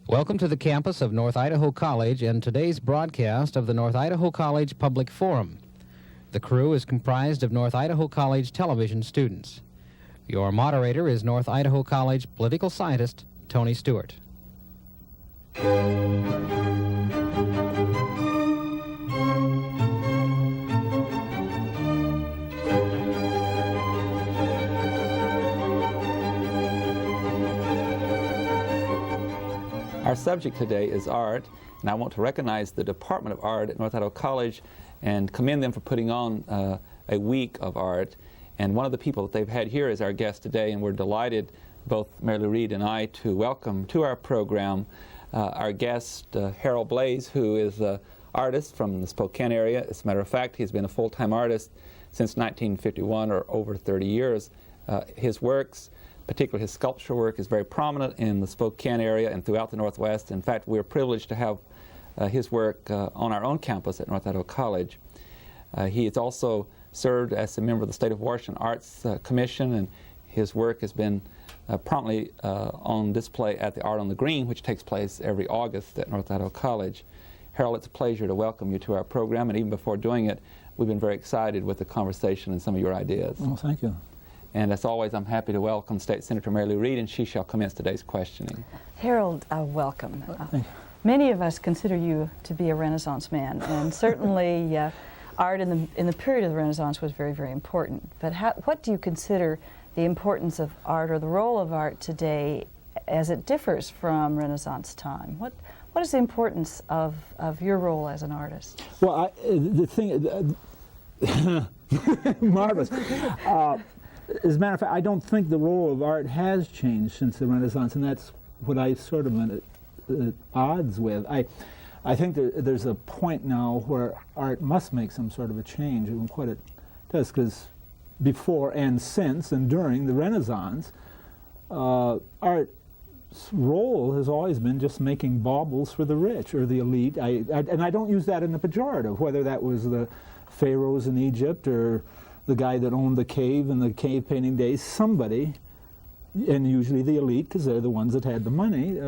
Welcome to the campus of North Idaho College and today's broadcast of the North Idaho College Public Forum. The crew is comprised of North Idaho College television students. Your moderator is North Idaho College political scientist Tony Stewart. Our subject today is art, and I want to recognize the Department of Art at North Idaho College and commend them for putting on a week of art. And one of the people that they've had here is our guest today, and we're delighted, both Mary Lou Reed and I, to welcome to our program our guest, Harold Blaze, who is an artist from the Spokane area. As a matter of fact, he's been a full-time artist since 1951, or over 30 years. His works, particularly his sculpture work, is very prominent in the Spokane area and throughout the Northwest. In fact, we're privileged to have his work on our own campus at North Idaho College. He has also served as a member of the State of Washington Arts Commission, and his work has been prominently on display at the Art on the Green, which takes place every August at North Idaho College. Harold, it's a pleasure to welcome you to our program, and even before doing it, we've been very excited with the conversation and some of your ideas. Well, thank you. And as always, I'm happy to welcome State Senator Mary Lou Reed, and she shall commence today's questioning. Harold, welcome. Thank you. Many of us consider you to be a Renaissance man, and certainly art in the period of the Renaissance was very, very important. But what do you consider the importance of art, or the role of art today as it differs from Renaissance time? What is the importance of your role as an artist? Well, the thing, marvelous. As a matter of fact, I don't think the role of art has changed since the Renaissance, and that's what I sort of am at odds with. I think there's a point now where art must make some sort of a change, and what it does, because before and since and during the Renaissance, art's role has always been just making baubles for the rich or the elite. And I don't use that in a pejorative, whether that was the pharaohs in Egypt or the guy that owned the cave in the cave painting days. Somebody, and usually the elite, because they're the ones that had the money,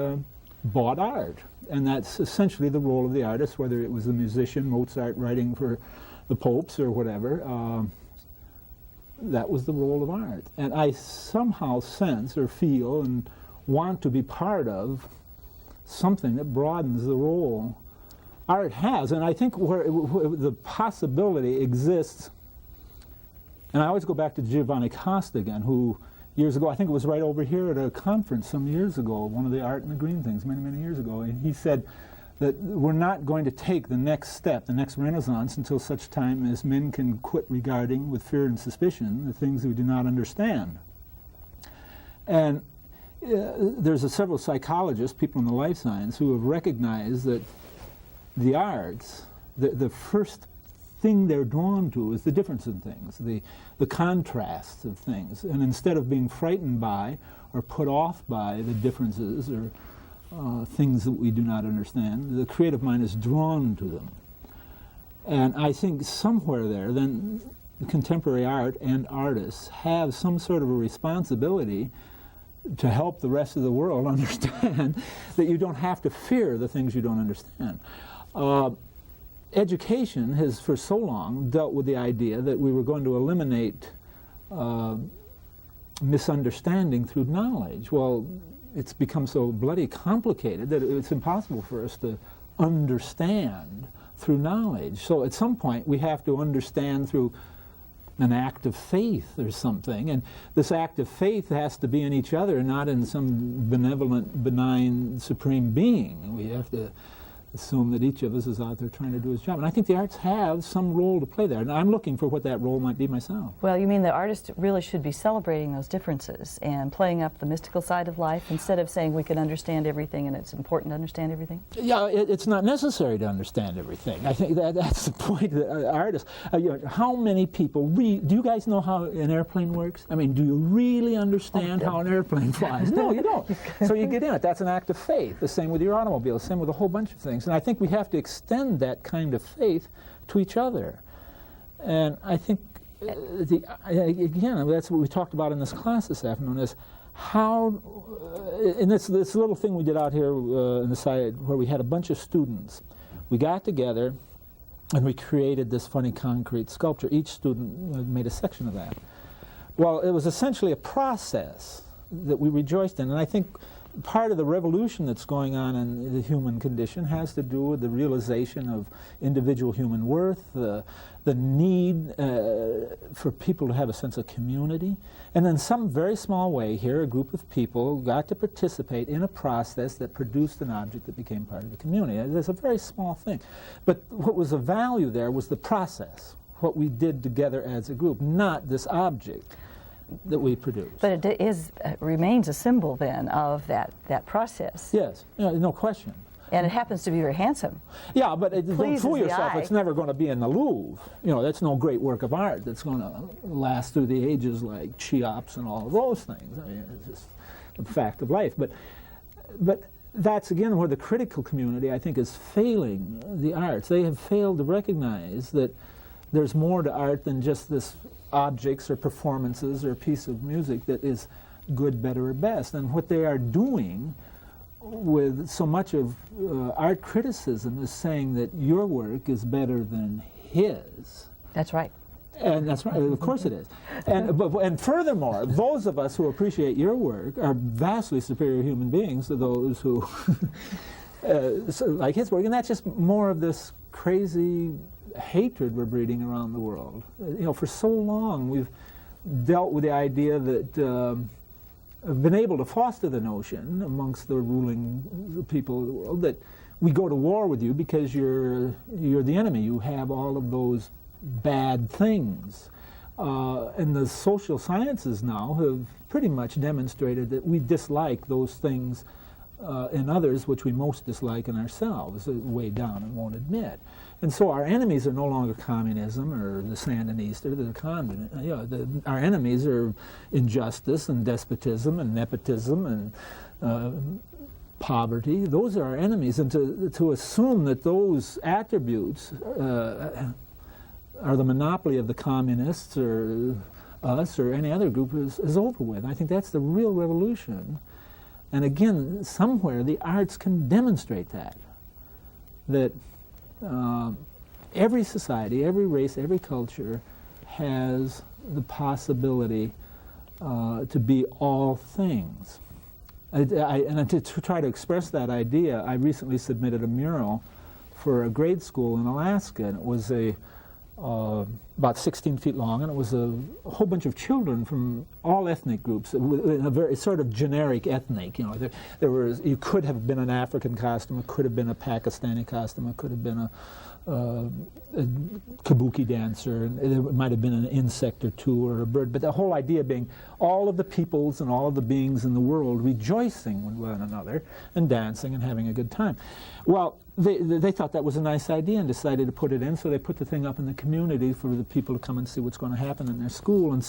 bought art. And that's essentially the role of the artist, whether it was the musician, Mozart writing for the popes or whatever. That was the role of art. And I somehow sense or feel and want to be part of something that broadens the role art has. And I think where the possibility exists, and I always go back to Giovanni Costa again, who years ago, I think it was right over here at a conference some years ago, one of the Art and the Green things, many, many years ago, and he said that we're not going to take the next step, the next Renaissance, until such time as men can quit regarding with fear and suspicion the things we do not understand. And there's several psychologists, people in the life science, who have recognized that the arts, the first thing they're drawn to is the difference in things, the contrasts of things. And instead of being frightened by or put off by the differences or things that we do not understand, the creative mind is drawn to them. And I think somewhere there, then, contemporary art and artists have some sort of a responsibility to help the rest of the world understand that you don't have to fear the things you don't understand. Education has for so long dealt with the idea that we were going to eliminate misunderstanding through knowledge. Well, it's become so bloody complicated that it's impossible for us to understand through knowledge. So at some point we have to understand through an act of faith or something, and this act of faith has to be in each other, not in some benevolent, benign, supreme being. We have to assume that each of us is out there trying to do his job. And I think the arts have some role to play there. And I'm looking for what that role might be myself. Well, you mean the artist really should be celebrating those differences and playing up the mystical side of life instead of saying we can understand everything and it's important to understand everything? Yeah, it's not necessary to understand everything. I think that's the point of artists. How many people do you guys know how an airplane works? I mean, do you really understand how an airplane flies? No, you don't. So you get in it. That's an act of faith. The same with your automobile, the same with a whole bunch of things. And I think we have to extend that kind of faith to each other. And I think, again, that's what we talked about in this class this afternoon, is how, in this little thing we did out here in the side where we had a bunch of students, we got together and we created this funny concrete sculpture. Each student made a section of that. Well, it was essentially a process that we rejoiced in, and I think part of the revolution that's going on in the human condition has to do with the realization of individual human worth, the need for people to have a sense of community, and in some very small way here a group of people got to participate in a process that produced an object that became part of the community. It's a very small thing, but what was of value there was the process, what we did together as a group, not this object that we produce. But it remains a symbol then of that process. Yes, no question. And it happens to be very handsome. Yeah, but don't fool yourself, eye. it's never going to be in the Louvre. That's no great work of art that's going to last through the ages like Cheops and all of those things. I mean, it's just the fact of life. But that's again where the critical community, I think, is failing the arts. They have failed to recognize that there's more to art than just this objects or performances or a piece of music that is good, better, or best. And what they are doing with so much of art criticism is saying that your work is better than his. That's right. And that's right, of course it is. And furthermore, those of us who appreciate your work are vastly superior human beings to those who like his work. And that's just more of this crazy hatred we're breeding around the world. For so long we've dealt with the idea that have been able to foster the notion amongst the ruling people of the world that we go to war with you because you're the enemy. You have all of those bad things. And the social sciences now have pretty much demonstrated that we dislike those things in others which we most dislike in ourselves, way down and won't admit. And so our enemies are no longer communism or the Sandinista, they're communism. Our enemies are injustice and despotism and nepotism and poverty. Those are our enemies. And to assume that those attributes are the monopoly of the communists or us or any other group is over with. I think that's the real revolution. And again, somewhere the arts can demonstrate that every society, every race, every culture has the possibility to be all things. And to try to express that idea, I recently submitted a mural for a grade school in Alaska, and it was about 16 feet long, and it was a whole bunch of children from all ethnic groups in a very sort of generic ethnic. There was, you could have been an African costume, it could have been a Pakistani costume, it could have been a kabuki dancer, and it might have been an insect or two or a bird. But the whole idea being all of the peoples and all of the beings in the world rejoicing with one another and dancing and having a good time. Well, they thought that was a nice idea and decided to put it in, so they put the thing up in the community for the people to come and see what's going to happen in their school. And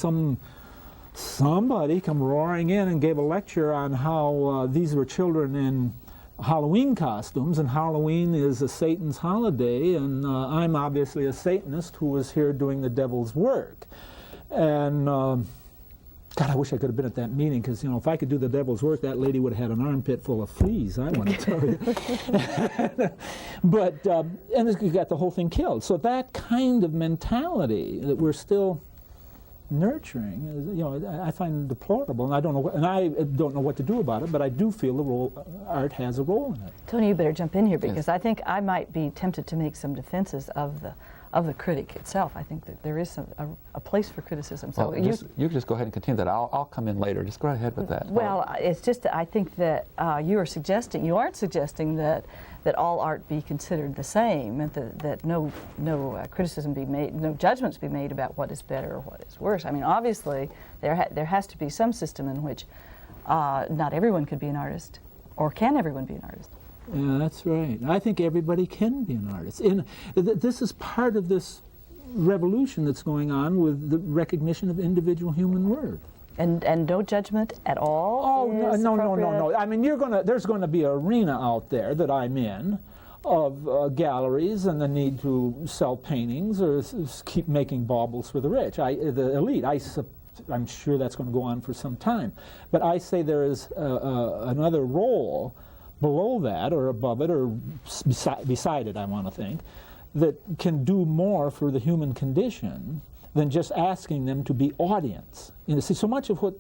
somebody come roaring in and gave a lecture on how these were children in Halloween costumes, and Halloween is a Satan's holiday, and I'm obviously a Satanist who was here doing the devil's work. And God, I wish I could have been at that meeting, because if I could do the devil's work, that lady would have had an armpit full of fleas, I want to tell you. But and you got the whole thing killed. So that kind of mentality that we're still nurturing, I find deplorable, and I don't know what to do about it. But I do feel the role art has a role in it. Tony, you better jump in here, because I think I might be tempted to make some defenses of the critic itself. I think that there is a place for criticism. So well, you just go ahead and continue that. I'll come in later. Just go ahead with that. Well, it's just that I think that you aren't suggesting that all art be considered the same, and that no criticism be made, no judgments be made about what is better or what is worse. I mean, obviously, there has to be some system in which not everyone could be an artist, or can everyone be an artist? Yeah, that's right. I think everybody can be an artist. This is part of this revolution that's going on with the recognition of individual human worth. And no judgment at all? Oh, no. I mean, there's going to be an arena out there that I'm in of galleries and the need to sell paintings or keep making baubles for the rich, the elite. I I'm sure that's going to go on for some time. But I say there is another role below that, or above it, or beside it, I want to think, that can do more for the human condition than just asking them to be audience. You know, see, so much of what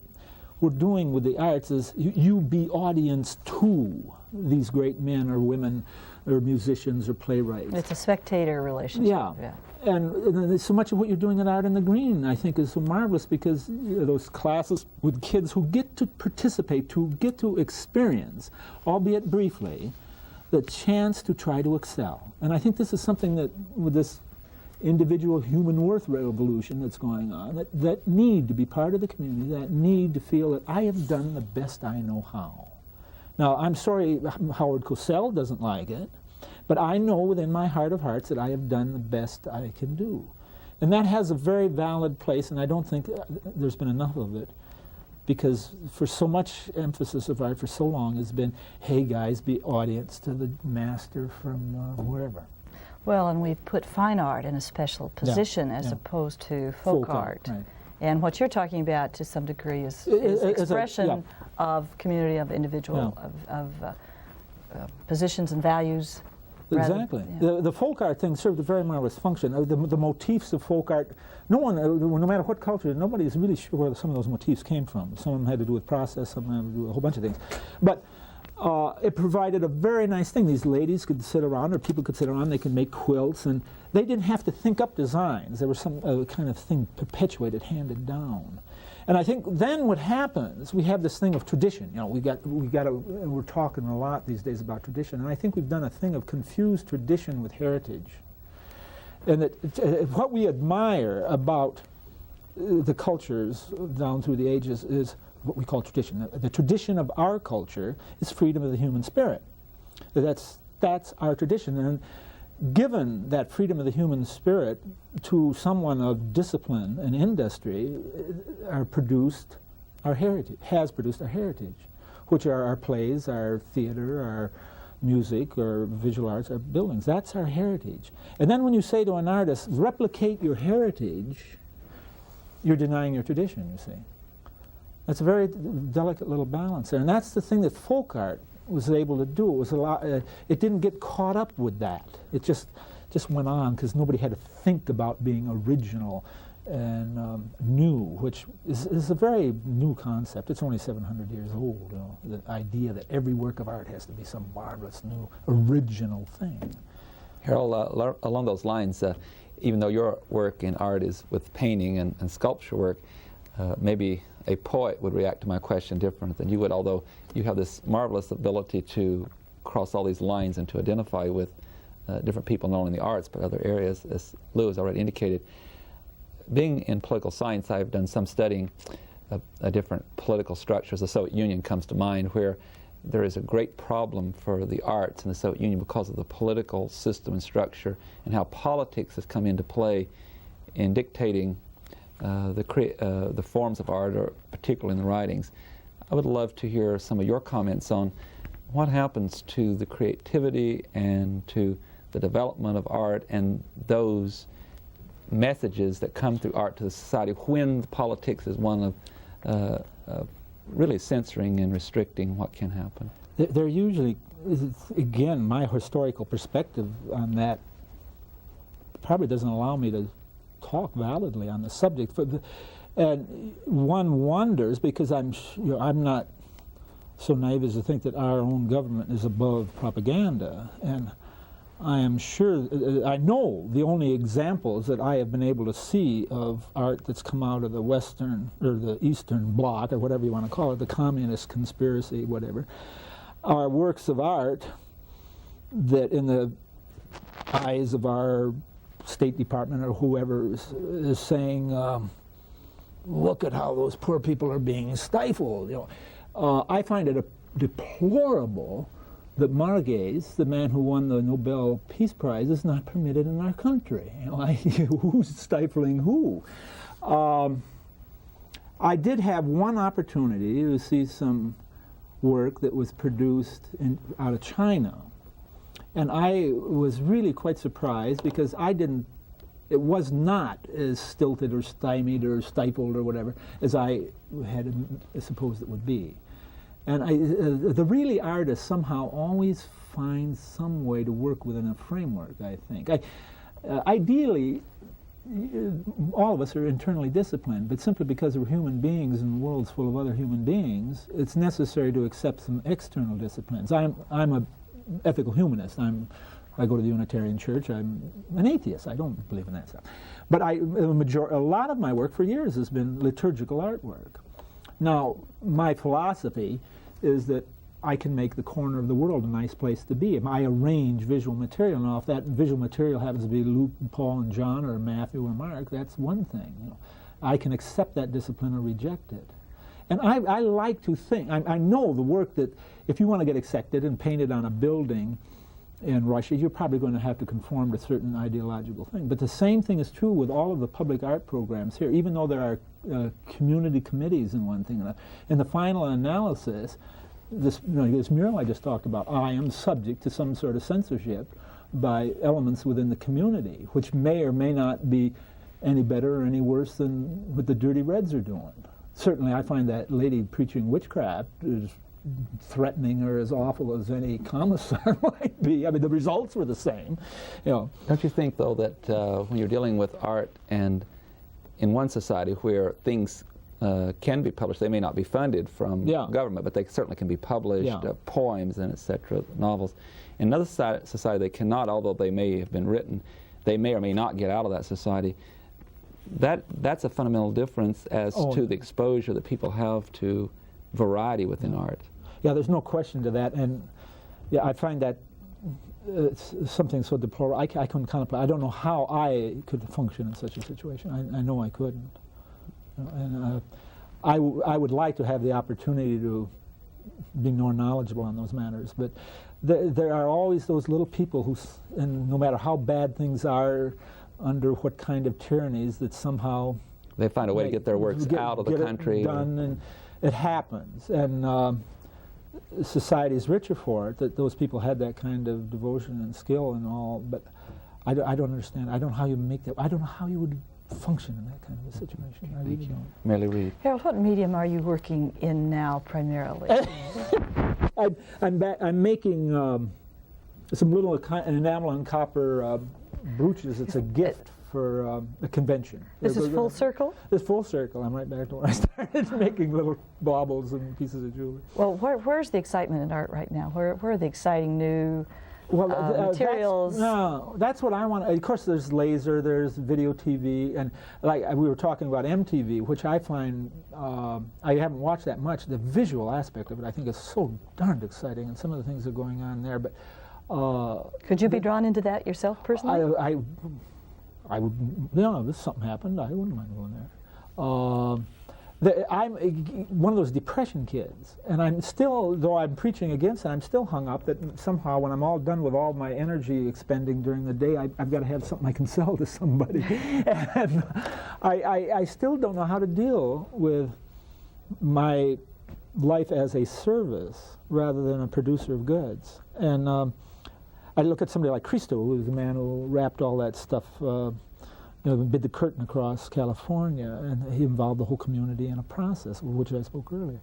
we're doing with the arts is you be audience to these great men or women or musicians or playwrights. It's a spectator relationship. Yeah. And so much of what you're doing at Art in the Green, I think, is so marvelous, because those classes with kids who get to participate, who get to experience, albeit briefly, the chance to try to excel. And I think this is something that, with this individual human worth revolution that's going on, that need to be part of the community, that need to feel that I have done the best I know how. Now, I'm sorry Howard Cosell doesn't like it, but I know within my heart of hearts that I have done the best I can do. And that has a very valid place, and I don't think there's been enough of it, because for so much emphasis of art for so long has been, hey guys, be audience to the master from wherever. Well, and we've put fine art in a special position as opposed to folk art. Right. And what you're talking about, to some degree, is expression of community, of individual, of positions and values. Exactly. The folk art thing served a very marvelous function. The motifs of folk art, no matter what culture, nobody is really sure where some of those motifs came from. Some of them had to do with process, some of them had to do with a whole bunch of things. But it provided a very nice thing. These ladies could sit around, or people could sit around, they could make quilts, and they didn't have to think up designs. There was some kind of thing perpetuated, handed down. And I think then what happens, we have this thing of tradition. You know, we're talking a lot these days about tradition, and I think we've done a thing of confused tradition with heritage. And that what we admire about the cultures down through the ages is what we call tradition. The tradition of our culture is freedom of the human spirit. That's our tradition. And given that freedom of the human spirit to someone of discipline and industry, has produced our heritage, which are our plays, our theater, our music, our visual arts, our buildings. That's our heritage. And then when you say to an artist, replicate your heritage, you're denying your tradition, you see. That's a very delicate little balance there. And that's the thing that folk art was able to do. It was it didn't get caught up with that. It just went on because nobody had to think about being original and new, which is a very new concept. It's only 700 years old, you know, the idea that every work of art has to be some marvelous, new, original thing. Harold, along those lines, even though your work in art is with painting and sculpture work, maybe a poet would react to my question different than you would, although you have this marvelous ability to cross all these lines and to identify with different people, not only in the arts but other areas, as Lou has already indicated. Being in political science, I've done some studying of different political structures. The Soviet Union comes to mind, where there is a great problem for the arts in the Soviet Union because of the political system and structure, and how politics has come into play in dictating the forms of art, or particularly in the writings. I would love to hear some of your comments on what happens to the creativity and to the development of art and those messages that come through art to the society when politics is one of really censoring and restricting what can happen. They're usually, again, my historical perspective on that probably doesn't allow me to talk validly on the subject. And one wonders, because I'm not so naive as to think that our own government is above propaganda, and I am sure, I know the only examples that I have been able to see of art that's come out of the Western, or the Eastern Bloc, or whatever you want to call it, the communist conspiracy, whatever, are works of art that in the eyes of our State Department or whoever is saying, look at how those poor people are being stifled. You know, I find it deplorable that Marguerite, the man who won the Nobel Peace Prize, is not permitted in our country. You know, who's stifling who? I did have one opportunity to see some work that was produced out of China. And I was really quite surprised, because I didn't It was not as stilted or stymied or stifled or whatever as I had supposed it would be. And the really artist somehow always finds some way to work within a framework, I think. Ideally, all of us are internally disciplined, but simply because we're human beings and the world's full of other human beings, it's necessary to accept some external disciplines. I'm an ethical humanist. I go to the Unitarian Church. I'm an atheist. I don't believe in that stuff. But a lot of my work for years has been liturgical artwork. Now, my philosophy is that I can make the corner of the world a nice place to be. I arrange visual material. Now, if that visual material happens to be Luke, Paul, and John, or Matthew, or Mark, that's one thing. You know, I can accept that discipline or reject it. And I like to think, I know the work that, if you want to get accepted and painted on a building in Russia, you're probably going to have to conform to certain ideological thing. But the same thing is true with all of the public art programs here, even though there are community committees and one thing and another. In the final analysis, this mural I just talked about, I am subject to some sort of censorship by elements within the community, which may or may not be any better or any worse than what the Dirty Reds are doing. Certainly I find that lady preaching witchcraft is threatening or as awful as any commissar might be. I mean, the results were the same. You know. Don't you think, though, that when you're dealing with art and in one society where things can be published, they may not be funded from government, but they certainly can be published, poems and etc., novels. In another society, they cannot, although they may have been written, they may or may not get out of that society. That's a fundamental difference as to the exposure that people have to variety within art. Yeah, there's no question to that, and yeah, I find that it's something so deplorable. I couldn't contemplate. I don't know how I could function in such a situation. I know I couldn't. And I would like to have the opportunity to be more knowledgeable on those matters, but there are always those little people who, and no matter how bad things are, under what kind of tyrannies, that somehow they find a way to get their works out of the country. Done, and it happens, and society is richer for it. That those people had that kind of devotion and skill and all, but I don't understand. I don't know how you make that. I don't know how you would function in that kind of a situation. I really don't. Merely Reed. Harold, what medium are you working in now primarily? I'm making some little enamel and copper brooches. It's a gift for a convention. This is full circle? It's full circle. I'm right back to where I started making little baubles and pieces of jewelry. Well, where's the excitement in art right now? Where are the exciting new materials? That's what I want. Of course, there's laser, there's video TV, and like we were talking about MTV, which I find, I haven't watched that much. The visual aspect of it I think is so darned exciting, and some of the things that are going on there. But could you be drawn into that yourself personally? I would, if something happened, I wouldn't mind going there. I'm one of those depression kids, and I'm still, though I'm preaching against it, I'm still hung up that somehow when I'm all done with all my energy expending during the day, I've got to have something I can sell to somebody. And I still don't know how to deal with my life as a service rather than a producer of goods. And I look at somebody like Christo, who was the man who wrapped all that stuff, bid the curtain across California, and he involved the whole community in a process, which I spoke earlier.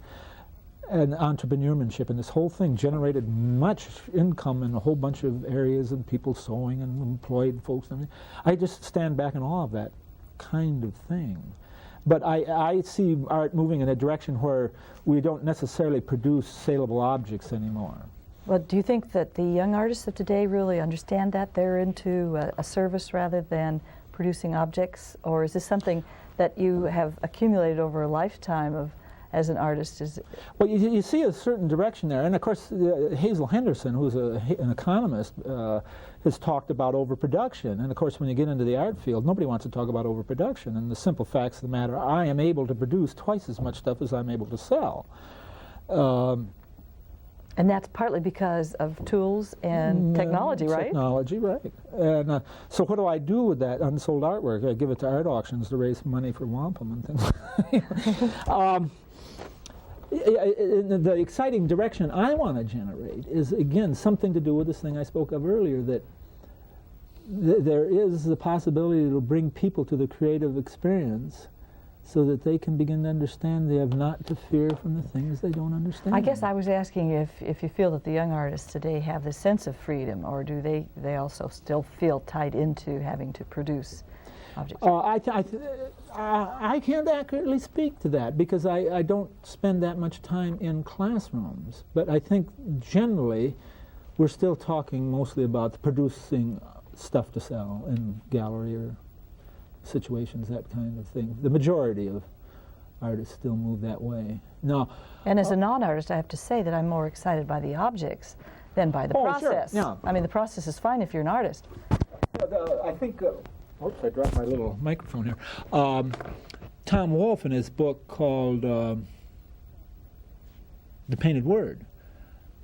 And entrepreneurship, and this whole thing generated much income in a whole bunch of areas, and people sewing and employed folks. And I just stand back in awe of that kind of thing. But I see art moving in a direction where we don't necessarily produce saleable objects anymore. Well, do you think that the young artists of today really understand that? They're into a service rather than producing objects? Or is this something that you have accumulated over a lifetime of as an artist? Well, you see a certain direction there. And of course, Hazel Henderson, who's an economist, has talked about overproduction. And of course, when you get into the art field, nobody wants to talk about overproduction. And the simple facts of the matter, I am able to produce twice as much stuff as I'm able to sell. And that's partly because of tools and technology, right? Technology, right. And so what do I do with that unsold artwork? I give it to art auctions to raise money for wampum and things. The exciting direction I want to generate is, again, something to do with this thing I spoke of earlier, that there is the possibility to bring people to the creative experience so that they can begin to understand they have not to fear from the things they don't understand. I guess I was asking if you feel that the young artists today have this sense of freedom, or do they also still feel tied into having to produce objects? I can't accurately speak to that because I don't spend that much time in classrooms. But I think generally we're still talking mostly about producing stuff to sell in gallery or situations, that kind of thing. The majority of artists still move that way. Now, and as a non-artist, I have to say that I'm more excited by the objects than by the process. Sure, yeah. I mean, the process is fine if you're an artist. I think, oops, I dropped my little microphone here. Tom Wolfe, in his book called The Painted Word,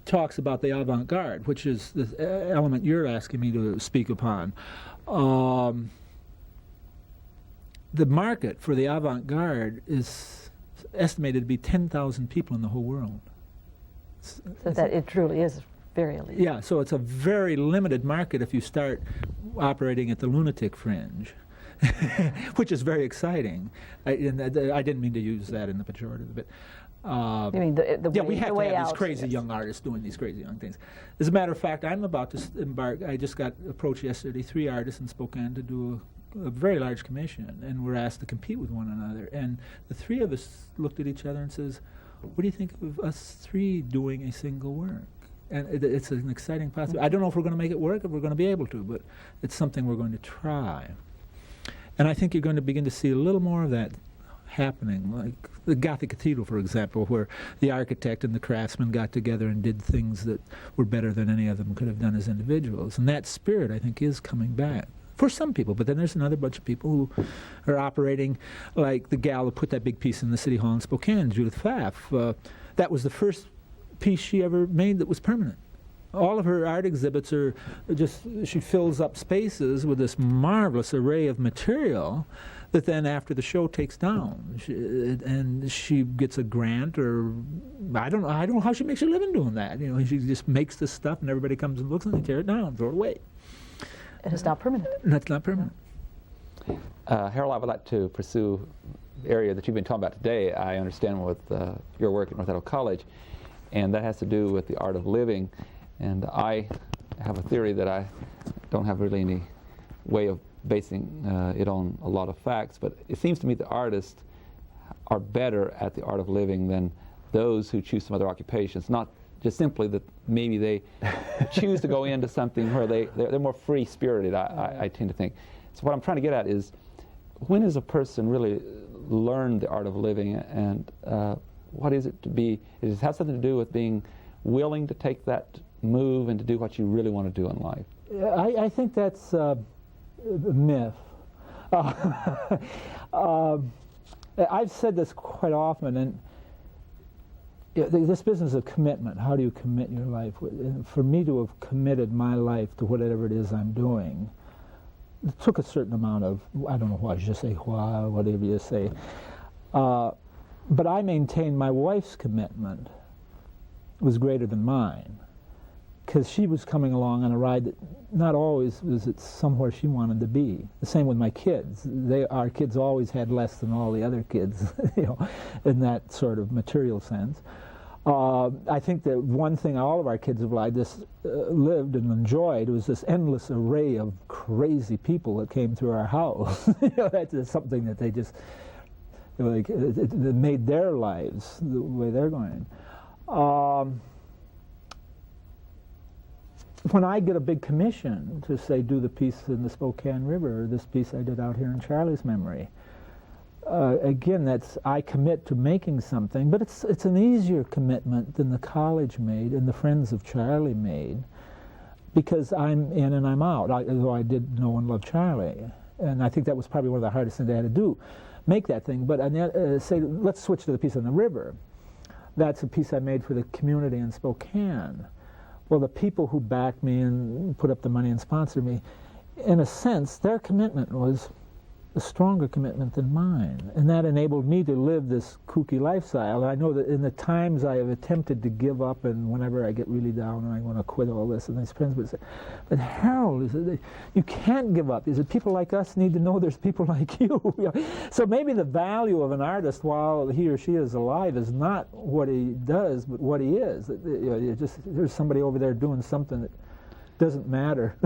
talks about the avant-garde, which is the element you're asking me to speak upon. The market for the avant-garde is estimated to be 10,000 people in the whole world. So that it truly is very elite. Yeah, so it's a very limited market if you start operating at the lunatic fringe, which is very exciting. I didn't mean to use that in the pejorative, but you mean the yeah, way, we have the to way have out, these crazy yes. young artists doing these crazy young things. As a matter of fact, I'm about to embark. I just got approached yesterday, 3 artists in Spokane to do a very large commission, and we're asked to compete with one another. And the 3 of us looked at each other and says, "What do you think of us 3 doing a single work?" And it's an exciting possibility. I don't know if we're going to make it work, if we're going to be able to, but it's something we're going to try. And I think you're going to begin to see a little more of that happening, like the Gothic Cathedral, for example, where the architect and the craftsman got together and did things that were better than any of them could have done as individuals. And that spirit, I think, is coming back. For some people, but then there's another bunch of people who are operating like the gal who put that big piece in the City Hall in Spokane, Judith Pfaff. That was the first piece she ever made that was permanent. All of her art exhibits are just, she fills up spaces with this marvelous array of material that then after the show takes down. And she gets a grant, or I don't know how she makes her living doing that. You know, she just makes this stuff and everybody comes and looks and they tear it down, throw it away. It is not permanent. That's not permanent. Harold, I would like to pursue the area that you've been talking about today. I understand with your work at North Idaho College, and that has to do with the art of living. And I have a theory that I don't have really any way of basing it on a lot of facts, but it seems to me that artists are better at the art of living than those who choose some other occupations, not just simply that maybe they choose to go into something where they're more free-spirited, I tend to think. So what I'm trying to get at is, when does a person really learn the art of living, and what is it to be? Does it have something to do with being willing to take that move and to do what you really want to do in life? I think that's a myth. I've said this quite often, and this business of commitment, how do you commit your life? For me to have committed my life to whatever it is I'm doing, it took a certain amount of, I don't know what, je sais quoi, whatever you say. But I maintain my wife's commitment was greater than mine, because she was coming along on a ride that not always was it somewhere she wanted to be. The same with my kids. Our kids always had less than all the other kids, you know, in that sort of material sense. I think that one thing all of our kids have lived and enjoyed was this endless array of crazy people that came through our house. You know, that's just something that they just, like, it made their lives the way they're going. When I get a big commission to, say, do the piece in the Spokane River, or this piece I did out here in Charlie's memory, again, I commit to making something, but it's an easier commitment than the college made and the Friends of Charlie made, because I'm in and I'm out, although I did know and love Charlie. And I think that was probably one of the hardest things I had to do, make that thing. But say, let's switch to the piece on the river. That's a piece I made for the community in Spokane. Well, the people who backed me and put up the money and sponsored me, in a sense, their commitment was a stronger commitment than mine. And that enabled me to live this kooky lifestyle. I know that in the times I have attempted to give up, and whenever I get really down and I want to quit all this, and these friends would say, but Harold, you can't give up. He said, people like us need to know there's people like you. So maybe the value of an artist while he or she is alive is not what he does, but what he is. There's somebody over there doing something that doesn't matter.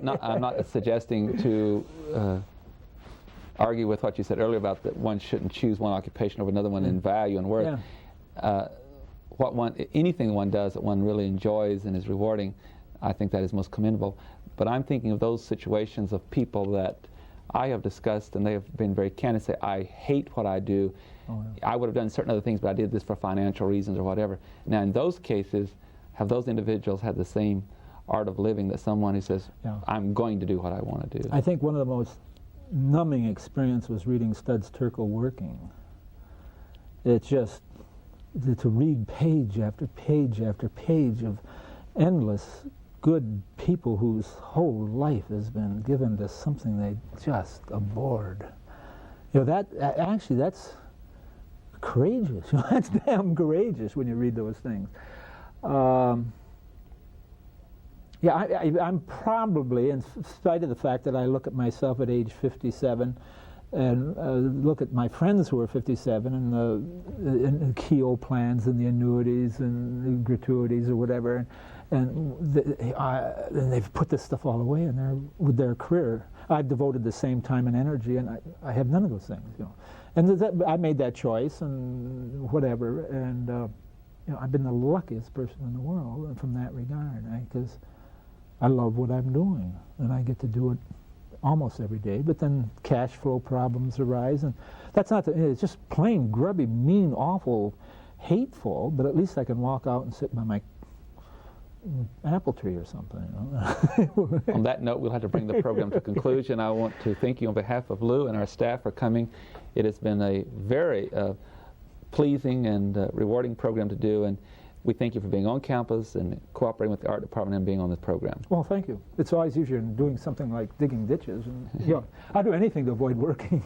No, I'm not suggesting to argue with what you said earlier about that one shouldn't choose one occupation over another one in value and worth. Yeah. Anything one does that one really enjoys and is rewarding, I think that is most commendable. But I'm thinking of those situations of people that I have discussed, and they have been very candid, say, I hate what I do. Oh, yeah. I would have done certain other things, but I did this for financial reasons or whatever. Now, in those cases, have those individuals had the same art of living that someone who says, yeah, I'm going to do what I want to do? I think one of the most numbing experience was reading Studs Terkel Working. It's just to read page after page after page of endless good people whose whole life has been given to something they just abhorred. You know, that actually, that's courageous. That's damn courageous when you read those things. Yeah, I'm probably, in spite of the fact that I look at myself at age 57 and look at my friends who are 57 and the Keogh plans and the annuities and the gratuities or whatever, and they've put this stuff all away with their career. I've devoted the same time and energy, and I have none of those things, you know. And I made that choice and whatever, and you know, I've been the luckiest person in the world from that regard, because I love what I'm doing, and I get to do it almost every day. But then cash flow problems arise, and that's not it's just plain grubby, mean, awful, hateful. But at least I can walk out and sit by my apple tree or something. You know? On that note, we'll have to bring the program to conclusion. I want to thank you on behalf of Lou and our staff for coming. It has been a very pleasing and rewarding program to do, and we thank you for being on campus and cooperating with the art department and being on this program. Well, thank you. It's always easier than doing something like digging ditches. And, you know, I'll do anything to avoid working.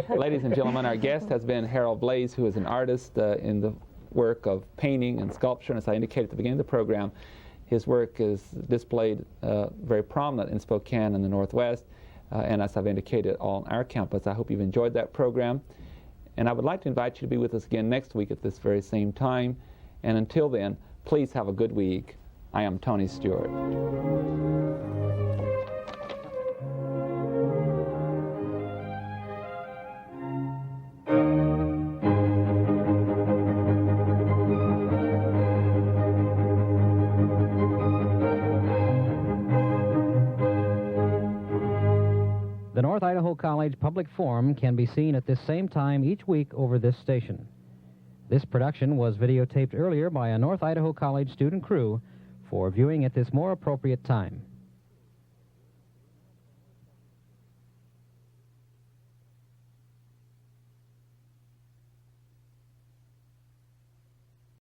Ladies and gentlemen, our guest has been Harold Blaze, who is an artist in the work of painting and sculpture. And as I indicated at the beginning of the program, his work is displayed very prominent in Spokane and the Northwest. And as I've indicated, on our campus. I hope you've enjoyed that program. And I would like to invite you to be with us again next week at this very same time. And until then, please have a good week. I am Tony Stewart. The North Idaho College Public Forum can be seen at this same time each week over this station. This production was videotaped earlier by a North Idaho College student crew for viewing at this more appropriate time.